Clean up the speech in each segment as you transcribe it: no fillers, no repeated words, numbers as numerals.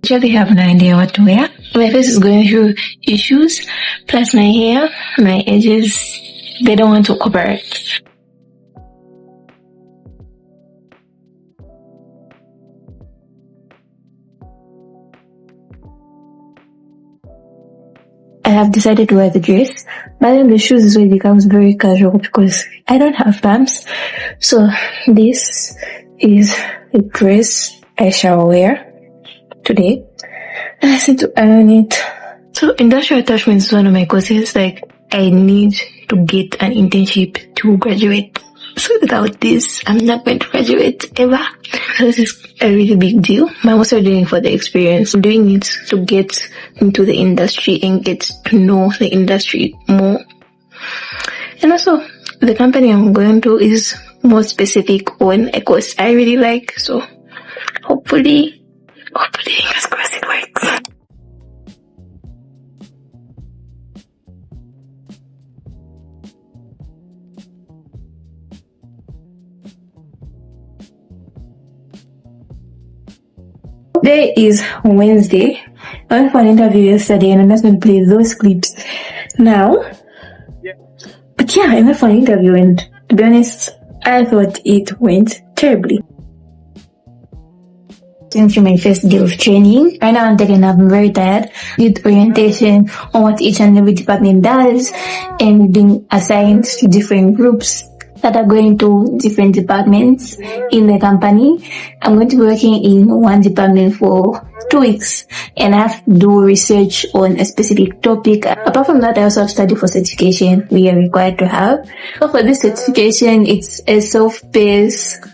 Actually have no idea what to wear. My face is going through issues, plus my hair, my edges, they don't want to cooperate. I have decided to wear the dress, but then the shoes is where it becomes very casual because I don't have pumps. So this is the dress I shall wear today. And I need to iron it. So industrial attachment is one of my courses. Like, I need to get an internship to graduate. So without this, I'm not going to graduate ever. This is a really big deal. I'm also doing it for the experience. I'm doing it to get into the industry and get to know the industry more. And also, the company I'm going to is more specific on a course I really like. So hopefully, fingers crossed it works. Today is Wednesday. I went for an interview yesterday and I'm just going to play those clips now. But yeah, I went for an interview and to be honest, I thought it went terribly. Going through my first day of training. Right now I'm very tired. Did orientation on what each and every department does and being assigned to different groups that are going to different departments in the company. I'm going to be working in one department for 2 weeks and I have to do research on a specific topic. Apart from that, I also have to study for certification we are required to have. So for this certification, it's a self-paced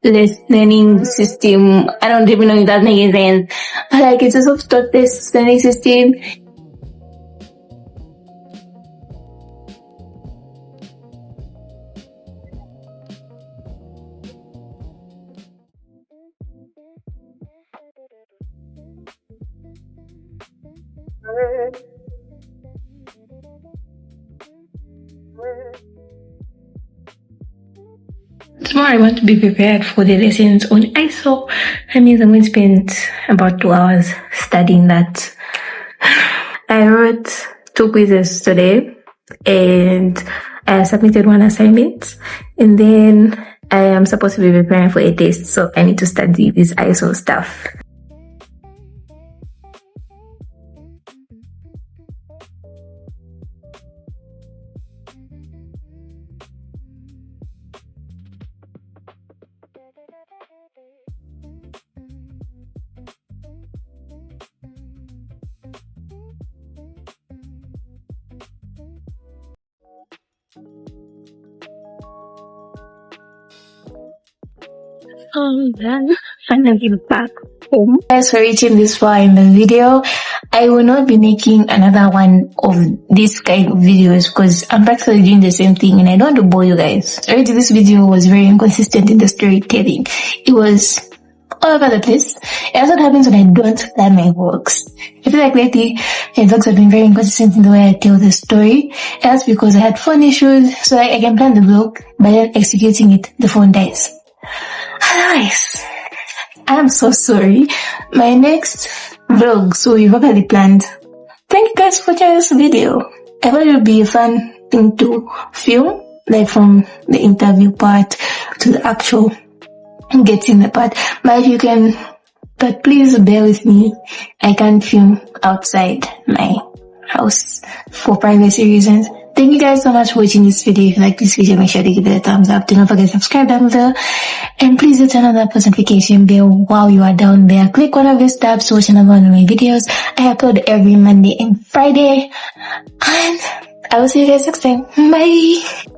learning system. I don't even know if that makes sense. Like, it's a self-paced learning system. Tomorrow I want to be prepared for the lessons on ISO. That means I'm going to spend about 2 hours studying that. I wrote 2 quizzes today and I submitted 1 assignment, and then I am supposed to be preparing for a test, so I need to study this ISO stuff. Then finally back home. Thanks for reaching this far in the video. I will not be making another one of this kind of videos because I'm practically doing the same thing and I don't want to bore you guys. Already this video was very inconsistent in the storytelling. It was all over the place. And that's what happens when I don't plan my vlogs. I feel like lately my vlogs have been very inconsistent in the way I tell the story. And that's because I had phone issues, so I can plan the vlog, but then executing it, the phone dies. Otherwise, I'm so sorry. My next vlog, so we properly planned. Thank you guys for watching this video. I thought it would be a fun thing to film, like from the interview part to the actual getting the part. But please bear with me. I can't film outside my house for privacy reasons. Thank you guys so much for watching this video. If you like this video, make sure to give it a thumbs up. Do not forget to subscribe down below. And please do turn on that post notification bell while you are down there. Click one of these tabs to watch another one of my videos. I upload every Monday and Friday. And I will see you guys next time. Bye!